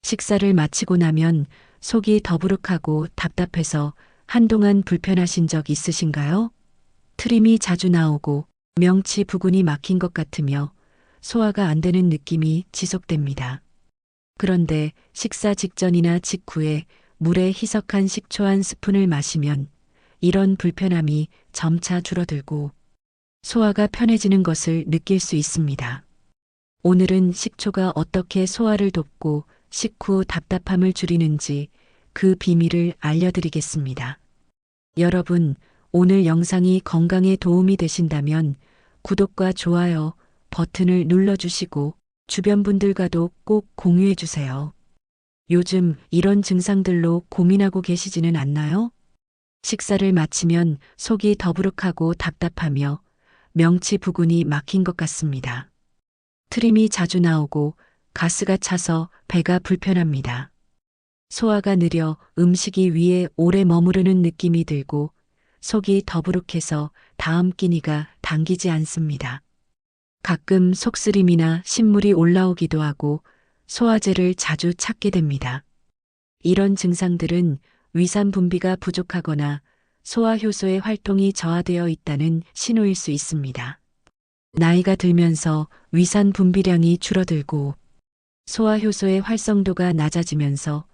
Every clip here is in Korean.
식사를 마치고 나면 속이 더부룩하고 답답해서 한동안 불편하신 적 있으신가요? 트림이 자주 나오고 명치 부근이 막힌 것 같으며 소화가 안 되는 느낌이 지속됩니다. 그런데 식사 직전이나 직후에 물에 희석한 식초 한 스푼을 마시면 이런 불편함이 점차 줄어들고 소화가 편해지는 것을 느낄 수 있습니다. 오늘은 식초가 어떻게 소화를 돕고 식후 답답함을 줄이는지 그 비밀을 알려드리겠습니다. 여러분, 오늘 영상이 건강에 도움이 되신다면 구독과 좋아요 버튼을 눌러주시고 주변 분들과도 꼭 공유해 주세요. 요즘 이런 증상들로 고민하고 계시지는 않나요? 식사를 마치면 속이 더부룩하고 답답하며 명치 부근이 막힌 것 같습니다. 트림이 자주 나오고 가스가 차서 배가 불편합니다. 소화가 느려 음식이 위에 오래 머무르는 느낌이 들고 속이 더부룩해서 다음 끼니가 당기지 않습니다. 가끔 속쓰림이나 신물이 올라오기도 하고 소화제를 자주 찾게 됩니다. 이런 증상들은 위산 분비가 부족하거나 소화효소의 활동이 저하되어 있다는 신호일 수 있습니다. 나이가 들면서 위산 분비량이 줄어들고 소화효소의 활성도가 낮아지면서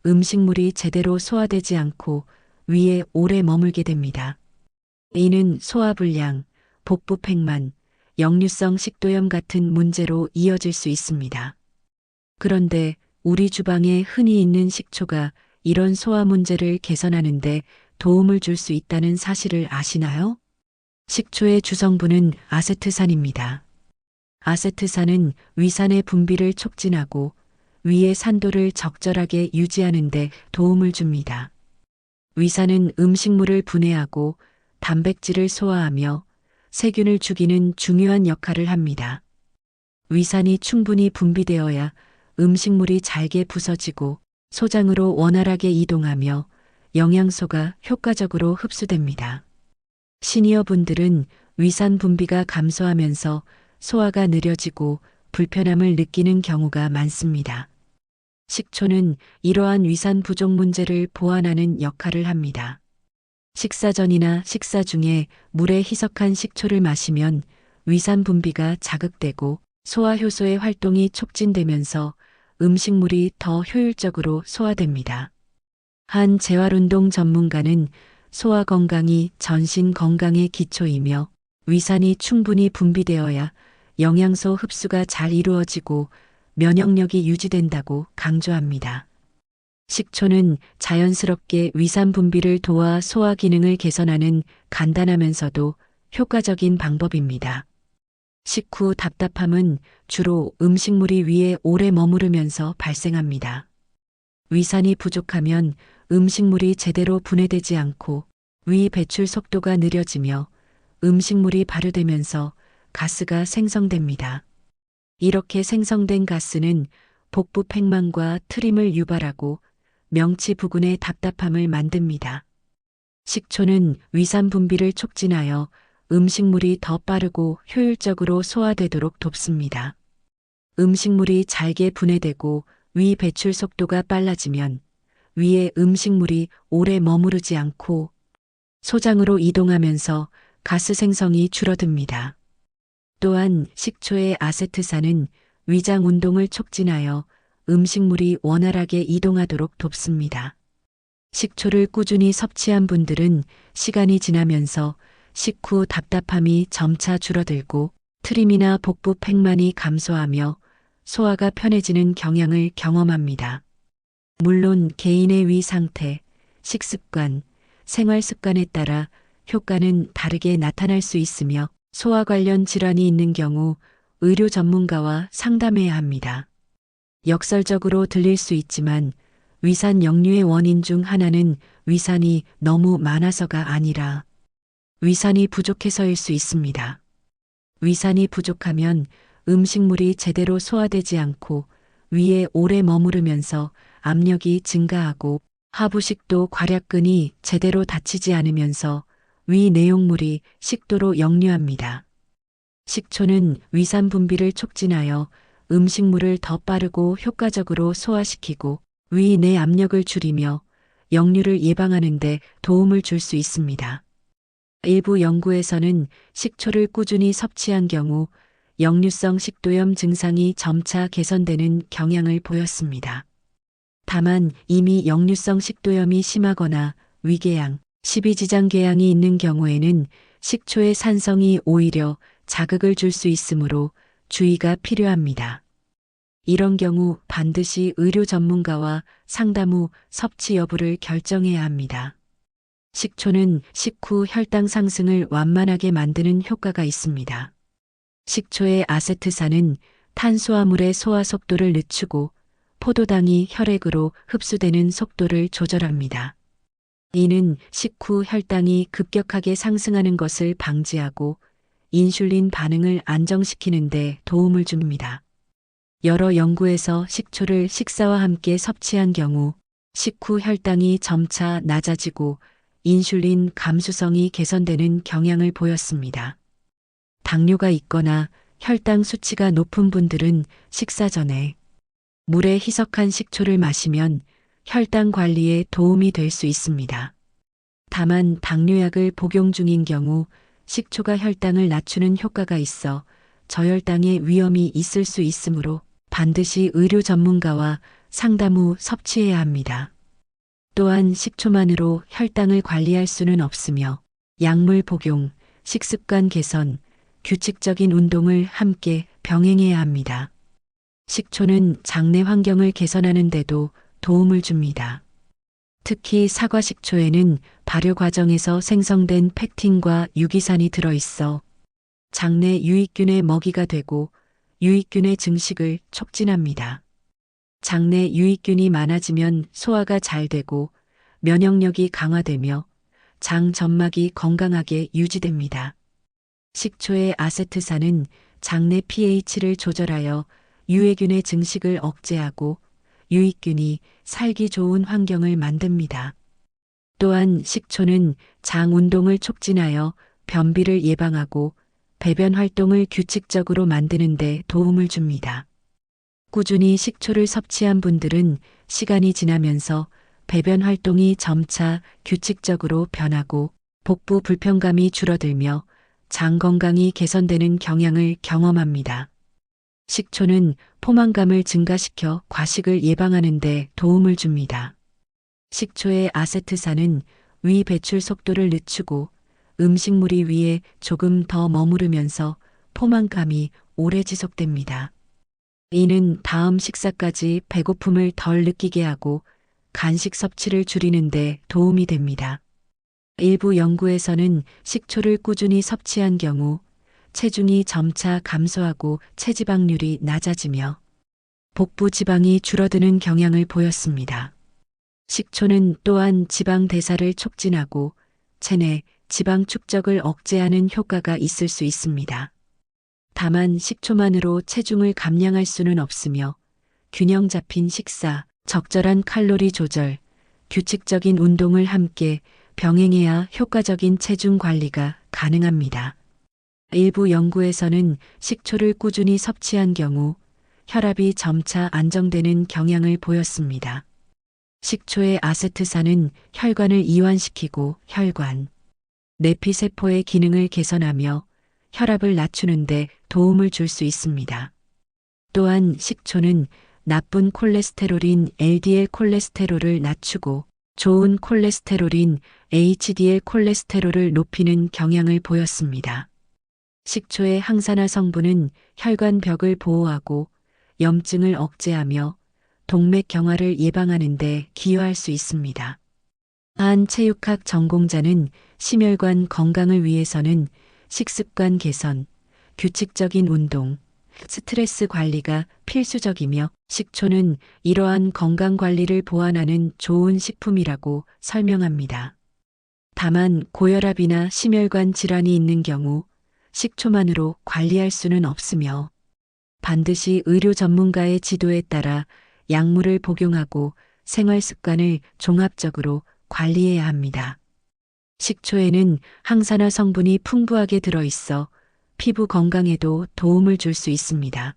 음식물이 제대로 소화되지 않고 위에 오래 머물게 됩니다. 이는 소화불량, 복부팽만, 역류성 식도염 같은 문제로 이어질 수 있습니다. 그런데 우리 주방에 흔히 있는 식초가 이런 소화 문제를 개선하는데 도움을 줄 수 있다는 사실을 아시나요? 식초의 주성분은 아세트산입니다. 아세트산은 위산의 분비를 촉진하고 위의 산도를 적절하게 유지하는 데 도움을 줍니다. 위산은 음식물을 분해하고 단백질을 소화하며 세균을 죽이는 중요한 역할을 합니다. 위산이 충분히 분비되어야 음식물이 잘게 부서지고 소장으로 원활하게 이동하며 영양소가 효과적으로 흡수됩니다. 시니어 분들은 위산 분비가 감소하면서 소화가 느려지고 불편함을 느끼는 경우가 많습니다. 식초는 이러한 위산 부족 문제를 보완하는 역할을 합니다. 식사 전이나 식사 중에 물에 희석한 식초를 마시면 위산 분비가 자극되고 소화효소의 활동이 촉진되면서 음식물이 더 효율적으로 소화됩니다. 한 재활운동 전문가는 소화 건강이 전신 건강의 기초이며 위산이 충분히 분비되어야 영양소 흡수가 잘 이루어지고 면역력이 유지된다고 강조합니다. 식초는 자연스럽게 위산 분비를 도와 소화 기능을 개선하는 간단하면서도 효과적인 방법입니다. 식후 답답함은 주로 음식물이 위에 오래 머무르면서 발생합니다. 위산이 부족하면 음식물이 제대로 분해되지 않고 위 배출 속도가 느려지며 음식물이 발효되면서 가스가 생성됩니다. 이렇게 생성된 가스는 복부 팽만과 트림을 유발하고 명치 부근의 답답함을 만듭니다. 식초는 위산 분비를 촉진하여 음식물이 더 빠르고 효율적으로 소화되도록 돕습니다. 음식물이 잘게 분해되고 위 배출 속도가 빨라지면 위에 음식물이 오래 머무르지 않고 소장으로 이동하면서 가스 생성이 줄어듭니다. 또한 식초의 아세트산은 위장 운동을 촉진하여 음식물이 원활하게 이동하도록 돕습니다. 식초를 꾸준히 섭취한 분들은 시간이 지나면서 식후 답답함이 점차 줄어들고 트림이나 복부 팽만이 감소하며 소화가 편해지는 경향을 경험합니다. 물론 개인의 위 상태, 식습관, 생활 습관에 따라 효과는 다르게 나타날 수 있으며 소화 관련 질환이 있는 경우 의료 전문가와 상담해야 합니다. 역설적으로 들릴 수 있지만 위산 역류의 원인 중 하나는 위산이 너무 많아서가 아니라 위산이 부족해서일 수 있습니다. 위산이 부족하면 음식물이 제대로 소화되지 않고 위에 오래 머무르면서 압력이 증가하고 하부식도 괄약근이 제대로 닫히지 않으면서 위 내용물이 식도로 역류합니다. 식초는 위산 분비를 촉진하여 음식물을 더 빠르고 효과적으로 소화시키고 위 내 압력을 줄이며 역류를 예방하는 데 도움을 줄 수 있습니다. 일부 연구에서는 식초를 꾸준히 섭취한 경우 역류성 식도염 증상이 점차 개선되는 경향을 보였습니다. 다만 이미 역류성 식도염이 심하거나 위궤양, 십이지장궤양이 있는 경우에는 식초의 산성이 오히려 자극을 줄 수 있으므로 주의가 필요합니다. 이런 경우 반드시 의료 전문가와 상담 후 섭취 여부를 결정해야 합니다. 식초는 식후 혈당 상승을 완만하게 만드는 효과가 있습니다. 식초의 아세트산은 탄수화물의 소화 속도를 늦추고 포도당이 혈액으로 흡수되는 속도를 조절합니다. 이는 식후 혈당이 급격하게 상승하는 것을 방지하고 인슐린 반응을 안정시키는 데 도움을 줍니다. 여러 연구에서 식초를 식사와 함께 섭취한 경우 식후 혈당이 점차 낮아지고 인슐린 감수성이 개선되는 경향을 보였습니다. 당뇨가 있거나 혈당 수치가 높은 분들은 식사 전에 물에 희석한 식초를 마시면 혈당 관리에 도움이 될 수 있습니다. 다만 당뇨약을 복용 중인 경우 식초가 혈당을 낮추는 효과가 있어 저혈당의 위험이 있을 수 있으므로 반드시 의료 전문가와 상담 후 섭취해야 합니다. 또한 식초만으로 혈당을 관리할 수는 없으며 약물 복용, 식습관 개선, 규칙적인 운동을 함께 병행해야 합니다. 식초는 장내 환경을 개선하는 데도 도움을 줍니다. 특히 사과 식초에는 발효 과정에서 생성된 펙틴과 유기산이 들어있어 장내 유익균의 먹이가 되고 유익균의 증식을 촉진합니다. 장내 유익균이 많아지면 소화가 잘 되고 면역력이 강화되며 장 점막이 건강하게 유지됩니다. 식초의 아세트산은 장내 pH를 조절하여 유해균의 증식을 억제하고 유익균이 살기 좋은 환경을 만듭니다. 또한 식초는 장 운동을 촉진하여 변비를 예방하고 배변 활동을 규칙적으로 만드는 데 도움을 줍니다. 꾸준히 식초를 섭취한 분들은 시간이 지나면서 배변 활동이 점차 규칙적으로 변하고 복부 불편감이 줄어들며 장 건강이 개선되는 경향을 경험합니다. 식초는 포만감을 증가시켜 과식을 예방하는 데 도움을 줍니다. 식초의 아세트산은 위 배출 속도를 늦추고 음식물이 위에 조금 더 머무르면서 포만감이 오래 지속됩니다. 이는 다음 식사까지 배고픔을 덜 느끼게 하고 간식 섭취를 줄이는 데 도움이 됩니다. 일부 연구에서는 식초를 꾸준히 섭취한 경우 체중이 점차 감소하고 체지방률이 낮아지며 복부 지방이 줄어드는 경향을 보였습니다. 식초는 또한 지방 대사를 촉진하고 체내 지방 축적을 억제하는 효과가 있을 수 있습니다. 다만 식초만으로 체중을 감량할 수는 없으며 균형 잡힌 식사, 적절한 칼로리 조절, 규칙적인 운동을 함께 병행해야 효과적인 체중 관리가 가능합니다. 일부 연구에서는 식초를 꾸준히 섭취한 경우 혈압이 점차 안정되는 경향을 보였습니다. 식초의 아세트산은 혈관을 이완시키고 혈관, 내피세포의 기능을 개선하며 혈압을 낮추는 데 도움을 줄 수 있습니다. 또한 식초는 나쁜 콜레스테롤인 LDL 콜레스테롤을 낮추고 좋은 콜레스테롤인 HDL 콜레스테롤을 높이는 경향을 보였습니다. 식초의 항산화 성분은 혈관 벽을 보호하고 염증을 억제하며 동맥 경화를 예방하는 데 기여할 수 있습니다. 한 체육학 전공자는 심혈관 건강을 위해서는 식습관 개선, 규칙적인 운동, 스트레스 관리가 필수적이며 식초는 이러한 건강 관리를 보완하는 좋은 식품이라고 설명합니다. 다만 고혈압이나 심혈관 질환이 있는 경우 식초만으로 관리할 수는 없으며 반드시 의료 전문가의 지도에 따라 약물을 복용하고 생활 습관을 종합적으로 관리해야 합니다. 식초에는 항산화 성분이 풍부하게 들어있어 피부 건강에도 도움을 줄 수 있습니다.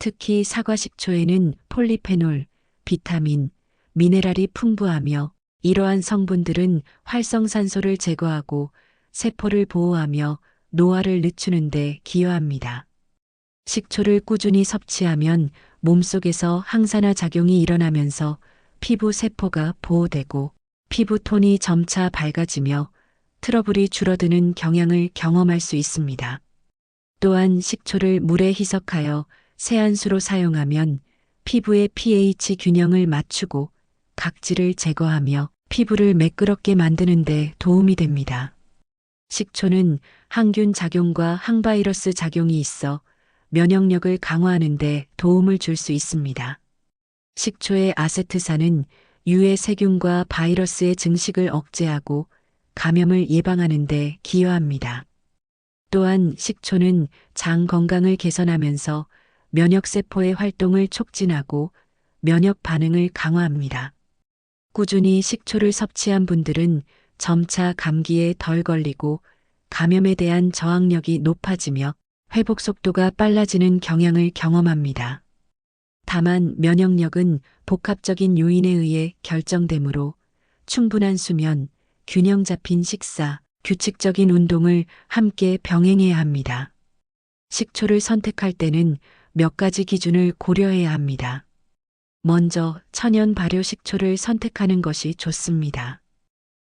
특히 사과 식초에는 폴리페놀, 비타민, 미네랄이 풍부하며 이러한 성분들은 활성산소를 제거하고 세포를 보호하며 노화를 늦추는 데 기여합니다. 식초를 꾸준히 섭취하면 몸속에서 항산화 작용이 일어나면서 피부 세포가 보호되고 피부톤이 점차 밝아지며 트러블이 줄어드는 경향을 경험할 수 있습니다. 또한 식초를 물에 희석하여 세안수로 사용하면 피부의 pH 균형을 맞추고 각질을 제거하며 피부를 매끄럽게 만드는 데 도움이 됩니다. 식초는 항균 작용과 항바이러스 작용이 있어 면역력을 강화하는 데 도움을 줄 수 있습니다. 식초의 아세트산은 유해 세균과 바이러스의 증식을 억제하고 감염을 예방하는 데 기여합니다. 또한 식초는 장 건강을 개선하면서 면역세포의 활동을 촉진하고 면역 반응을 강화합니다. 꾸준히 식초를 섭취한 분들은 점차 감기에 덜 걸리고 감염에 대한 저항력이 높아지며 회복 속도가 빨라지는 경향을 경험합니다. 다만 면역력은 복합적인 요인에 의해 결정되므로 충분한 수면, 균형 잡힌 식사, 규칙적인 운동을 함께 병행해야 합니다. 식초를 선택할 때는 몇 가지 기준을 고려해야 합니다. 먼저 천연 발효 식초를 선택하는 것이 좋습니다.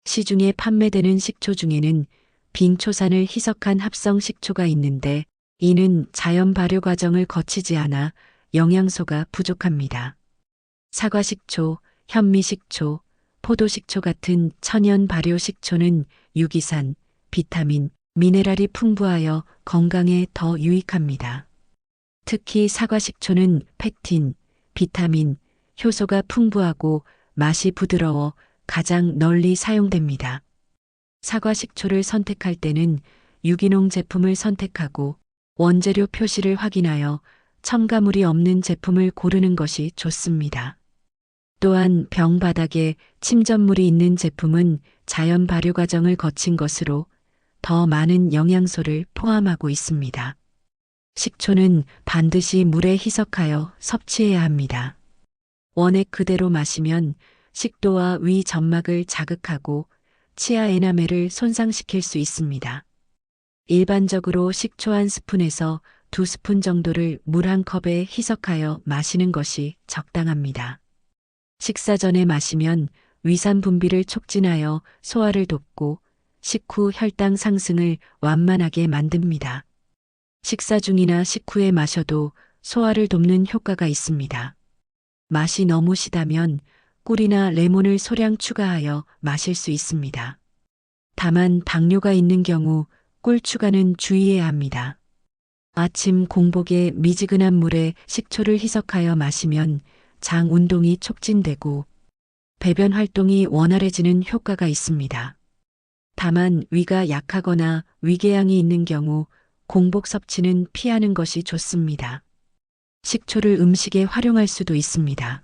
시중에 판매되는 식초 중에는 빙초산을 희석한 합성 식초가 있는데 이는 자연 발효 과정을 거치지 않아 영양소가 부족합니다. 사과식초, 현미식초, 포도식초 같은 천연 발효 식초는 유기산, 비타민, 미네랄이 풍부하여 건강에 더 유익합니다. 특히 사과식초는 펙틴, 비타민, 효소가 풍부하고 맛이 부드러워 가장 널리 사용됩니다. 사과식초를 선택할 때는 유기농 제품을 선택하고 원재료 표시를 확인하여 첨가물이 없는 제품을 고르는 것이 좋습니다. 또한 병 바닥에 침전물이 있는 제품은 자연 발효 과정을 거친 것으로 더 많은 영양소를 포함하고 있습니다. 식초는 반드시 물에 희석하여 섭취해야 합니다. 원액 그대로 마시면 식도와 위 점막을 자극하고 치아 에나멜을 손상시킬 수 있습니다. 일반적으로 식초 한 스푼에서 2스푼 정도를 물 한 컵에 희석하여 마시는 것이 적당합니다. 식사 전에 마시면 위산 분비를 촉진하여 소화를 돕고 식후 혈당 상승을 완만하게 만듭니다. 식사 중이나 식후에 마셔도 소화를 돕는 효과가 있습니다. 맛이 너무 시다면 꿀이나 레몬을 소량 추가하여 마실 수 있습니다. 다만 당뇨가 있는 경우 꿀 추가는 주의해야 합니다. 아침 공복에 미지근한 물에 식초를 희석하여 마시면 장 운동이 촉진되고 배변 활동이 원활해지는 효과가 있습니다. 다만 위가 약하거나 위궤양이 있는 경우 공복 섭취는 피하는 것이 좋습니다. 식초를 음식에 활용할 수도 있습니다.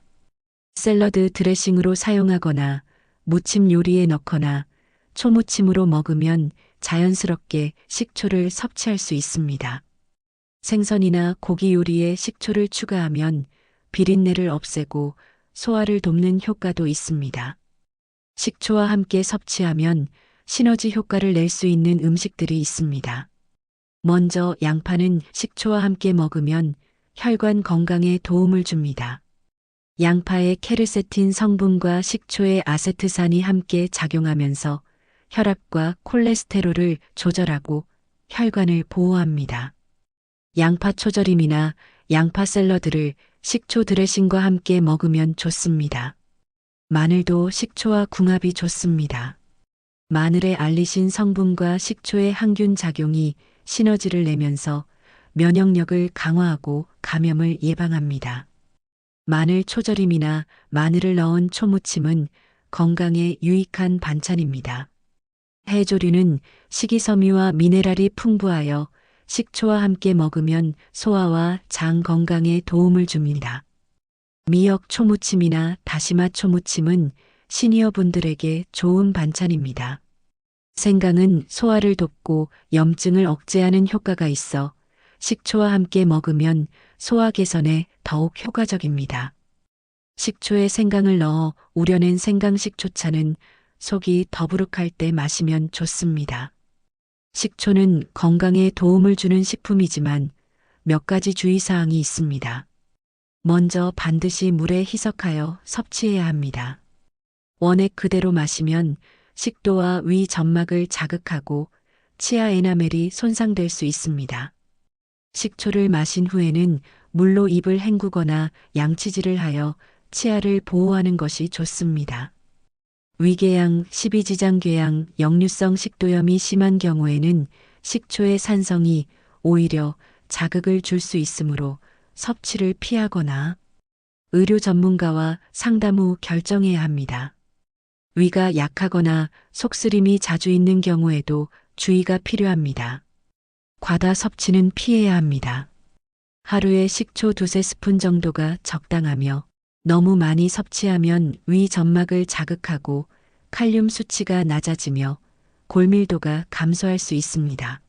샐러드 드레싱으로 사용하거나 무침 요리에 넣거나 초무침으로 먹으면 자연스럽게 식초를 섭취할 수 있습니다. 생선이나 고기 요리에 식초를 추가하면 비린내를 없애고 소화를 돕는 효과도 있습니다. 식초와 함께 섭취하면 시너지 효과를 낼 수 있는 음식들이 있습니다. 먼저 양파는 식초와 함께 먹으면 혈관 건강에 도움을 줍니다. 양파의 케르세틴 성분과 식초의 아세트산이 함께 작용하면서 혈압과 콜레스테롤을 조절하고 혈관을 보호합니다. 양파 초절임이나 양파 샐러드를 식초 드레싱과 함께 먹으면 좋습니다. 마늘도 식초와 궁합이 좋습니다. 마늘의 알리신 성분과 식초의 항균 작용이 시너지를 내면서 면역력을 강화하고 감염을 예방합니다. 마늘 초절임이나 마늘을 넣은 초무침은 건강에 유익한 반찬입니다. 해조류는 식이섬유와 미네랄이 풍부하여 식초와 함께 먹으면 소화와 장 건강에 도움을 줍니다. 미역 초무침이나 다시마 초무침은 시니어 분들에게 좋은 반찬입니다. 생강은 소화를 돕고 염증을 억제하는 효과가 있어 식초와 함께 먹으면 소화 개선에 더욱 효과적입니다. 식초에 생강을 넣어 우려낸 생강식초차는 속이 더부룩할 때 마시면 좋습니다. 식초는 건강에 도움을 주는 식품이지만 몇 가지 주의사항이 있습니다. 먼저 반드시 물에 희석하여 섭취해야 합니다. 원액 그대로 마시면 식도와 위 점막을 자극하고 치아 에나멜이 손상될 수 있습니다. 식초를 마신 후에는 물로 입을 헹구거나 양치질을 하여 치아를 보호하는 것이 좋습니다. 위궤양, 십이지장궤양, 역류성 식도염이 심한 경우에는 식초의 산성이 오히려 자극을 줄 수 있으므로 섭취를 피하거나 의료 전문가와 상담 후 결정해야 합니다. 위가 약하거나 속쓰림이 자주 있는 경우에도 주의가 필요합니다. 과다 섭취는 피해야 합니다. 하루에 식초 2~3스푼 정도가 적당하며 너무 많이 섭취하면 위 점막을 자극하고 칼륨 수치가 낮아지며 골밀도가 감소할 수 있습니다.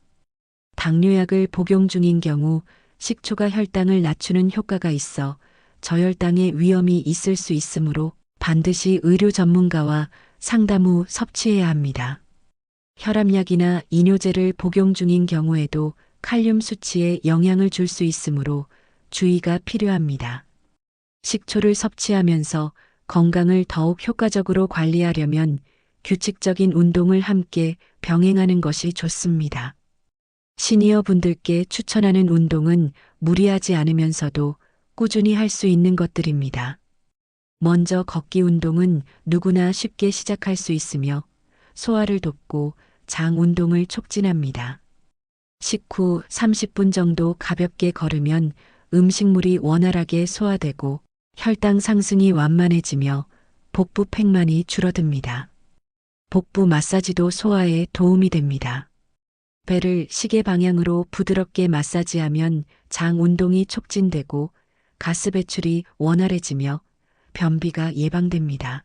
당뇨약을 복용 중인 경우 식초가 혈당을 낮추는 효과가 있어 저혈당의 위험이 있을 수 있으므로 반드시 의료 전문가와 상담 후 섭취해야 합니다. 혈압약이나 이뇨제를 복용 중인 경우에도 칼륨 수치에 영향을 줄 수 있으므로 주의가 필요합니다. 식초를 섭취하면서 건강을 더욱 효과적으로 관리하려면 규칙적인 운동을 함께 병행하는 것이 좋습니다. 시니어 분들께 추천하는 운동은 무리하지 않으면서도 꾸준히 할 수 있는 것들입니다. 먼저 걷기 운동은 누구나 쉽게 시작할 수 있으며 소화를 돕고 장 운동을 촉진합니다. 식후 30분 정도 가볍게 걸으면 음식물이 원활하게 소화되고 혈당 상승이 완만해지며 복부 팽만이 줄어듭니다. 복부 마사지도 소화에 도움이 됩니다. 배를 시계 방향으로 부드럽게 마사지하면 장 운동이 촉진되고 가스 배출이 원활해지며 변비가 예방됩니다.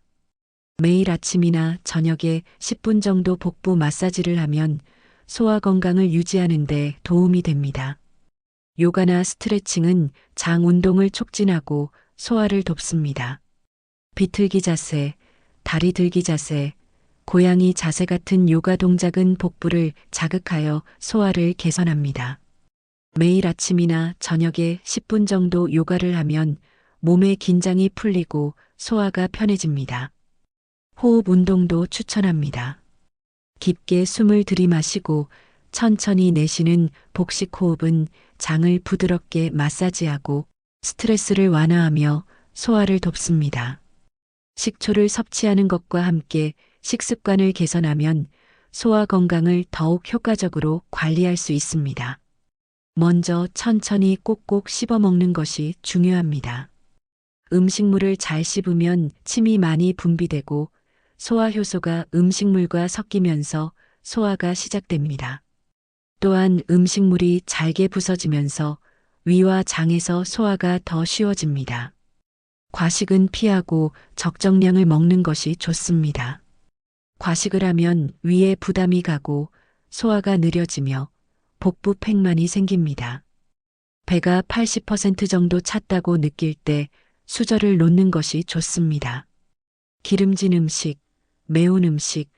매일 아침이나 저녁에 10분 정도 복부 마사지를 하면 소화 건강을 유지하는 데 도움이 됩니다. 요가나 스트레칭은 장 운동을 촉진하고 소화를 돕습니다. 비틀기 자세, 다리 들기 자세, 고양이 자세 같은 요가 동작은 복부를 자극하여 소화를 개선합니다. 매일 아침이나 저녁에 10분 정도 요가를 하면 몸의 긴장이 풀리고 소화가 편해집니다. 호흡 운동도 추천합니다. 깊게 숨을 들이마시고 천천히 내쉬는 복식 호흡은 장을 부드럽게 마사지하고 스트레스를 완화하며 소화를 돕습니다. 식초를 섭취하는 것과 함께 식습관을 개선하면 소화 건강을 더욱 효과적으로 관리할 수 있습니다. 먼저 천천히 꼭꼭 씹어 먹는 것이 중요합니다. 음식물을 잘 씹으면 침이 많이 분비되고 소화 효소가 음식물과 섞이면서 소화가 시작됩니다. 또한 음식물이 잘게 부서지면서 위와 장에서 소화가 더 쉬워집니다. 과식은 피하고 적정량을 먹는 것이 좋습니다. 과식을 하면 위에 부담이 가고 소화가 느려지며 복부 팽만이 생깁니다. 배가 80% 정도 찼다고 느낄 때 수저를 놓는 것이 좋습니다. 기름진 음식, 매운 음식,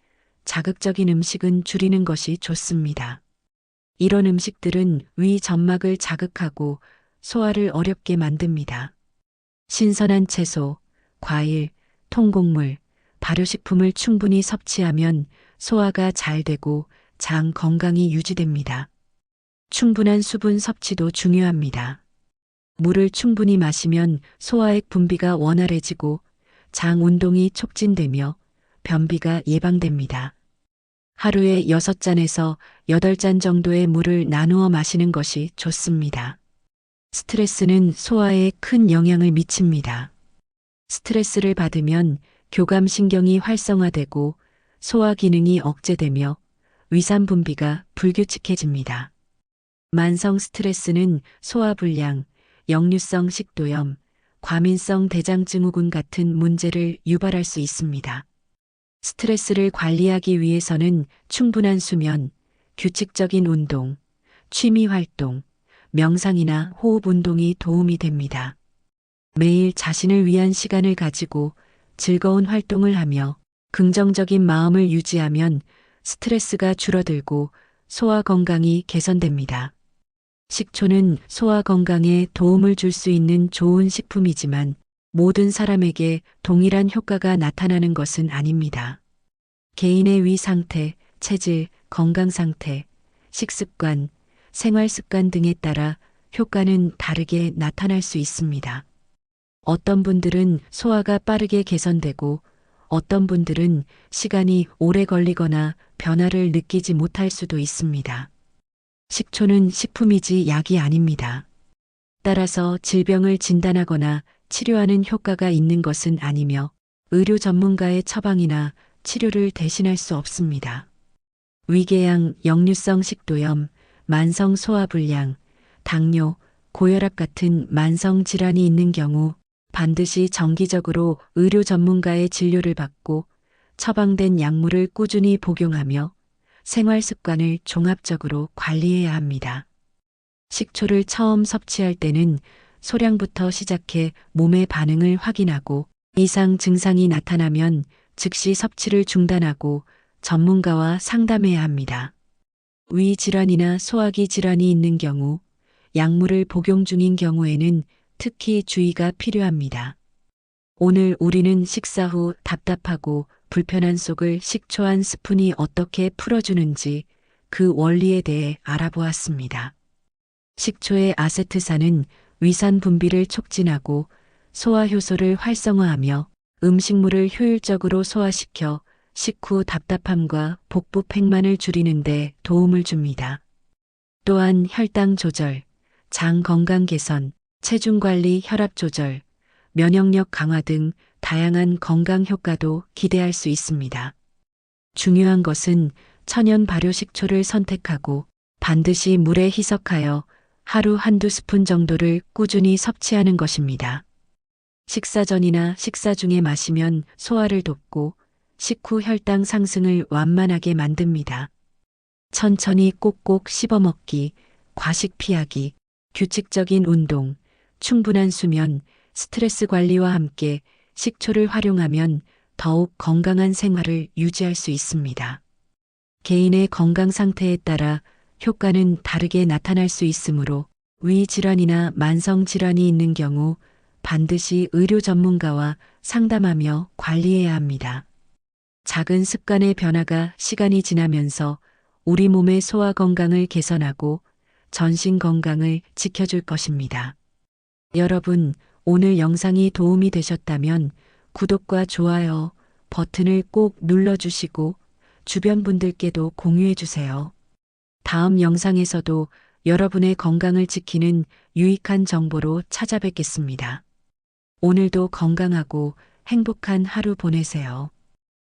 자극적인 음식은 줄이는 것이 좋습니다. 이런 음식들은 위 점막을 자극하고 소화를 어렵게 만듭니다. 신선한 채소, 과일, 통곡물, 발효식품을 충분히 섭취하면 소화가 잘 되고 장 건강이 유지됩니다. 충분한 수분 섭취도 중요합니다. 물을 충분히 마시면 소화액 분비가 원활해지고 장 운동이 촉진되며 변비가 예방됩니다. 하루에 6잔에서 8잔 정도의 물을 나누어 마시는 것이 좋습니다. 스트레스는 소화에 큰 영향을 미칩니다. 스트레스를 받으면 교감신경이 활성화되고 소화 기능이 억제되며 위산 분비가 불규칙해집니다. 만성 스트레스는 소화불량, 역류성 식도염, 과민성 대장증후군 같은 문제를 유발할 수 있습니다. 스트레스를 관리하기 위해서는 충분한 수면, 규칙적인 운동, 취미 활동, 명상이나 호흡 운동이 도움이 됩니다. 매일 자신을 위한 시간을 가지고 즐거운 활동을 하며 긍정적인 마음을 유지하면 스트레스가 줄어들고 소화 건강이 개선됩니다. 식초는 소화 건강에 도움을 줄 수 있는 좋은 식품이지만 모든 사람에게 동일한 효과가 나타나는 것은 아닙니다. 개인의 위 상태, 체질, 건강 상태, 식습관, 생활 습관 등에 따라 효과는 다르게 나타날 수 있습니다. 어떤 분들은 소화가 빠르게 개선되고 어떤 분들은 시간이 오래 걸리거나 변화를 느끼지 못할 수도 있습니다. 식초는 식품이지 약이 아닙니다. 따라서 질병을 진단하거나 치료하는 효과가 있는 것은 아니며 의료 전문가의 처방이나 치료를 대신할 수 없습니다. 위궤양, 역류성 식도염, 만성 소화불량, 당뇨, 고혈압 같은 만성 질환이 있는 경우 반드시 정기적으로 의료 전문가의 진료를 받고 처방된 약물을 꾸준히 복용하며 생활 습관을 종합적으로 관리해야 합니다. 식초를 처음 섭취할 때는 소량부터 시작해 몸의 반응을 확인하고 이상 증상이 나타나면 즉시 섭취를 중단하고 전문가와 상담해야 합니다. 위 질환이나 소화기 질환이 있는 경우, 약물을 복용 중인 경우에는 특히 주의가 필요합니다. 오늘 우리는 식사 후 답답하고 불편한 속을 식초 한 스푼이 어떻게 풀어주는지 그 원리에 대해 알아보았습니다. 식초의 아세트산은 위산 분비를 촉진하고 소화 효소를 활성화하며 음식물을 효율적으로 소화시켜 식후 답답함과 복부 팽만을 줄이는 데 도움을 줍니다. 또한 혈당 조절, 장 건강 개선, 체중 관리, 혈압 조절, 면역력 강화 등 다양한 건강 효과도 기대할 수 있습니다. 중요한 것은 천연 발효 식초를 선택하고 반드시 물에 희석하여 하루 한두 스푼 정도를 꾸준히 섭취하는 것입니다. 식사 전이나 식사 중에 마시면 소화를 돕고 식후 혈당 상승을 완만하게 만듭니다. 천천히 꼭꼭 씹어 먹기, 과식 피하기, 규칙적인 운동, 충분한 수면, 스트레스 관리와 함께 식초를 활용하면 더욱 건강한 생활을 유지할 수 있습니다. 개인의 건강 상태에 따라 효과는 다르게 나타날 수 있으므로 위 질환이나 만성 질환이 있는 경우 반드시 의료 전문가와 상담하며 관리해야 합니다. 작은 습관의 변화가 시간이 지나면서 우리 몸의 소화 건강을 개선하고 전신 건강을 지켜줄 것입니다. 여러분, 오늘 영상이 도움이 되셨다면 구독과 좋아요 버튼을 꼭 눌러주시고 주변 분들께도 공유해주세요. 다음 영상에서도 여러분의 건강을 지키는 유익한 정보로 찾아뵙겠습니다. 오늘도 건강하고 행복한 하루 보내세요.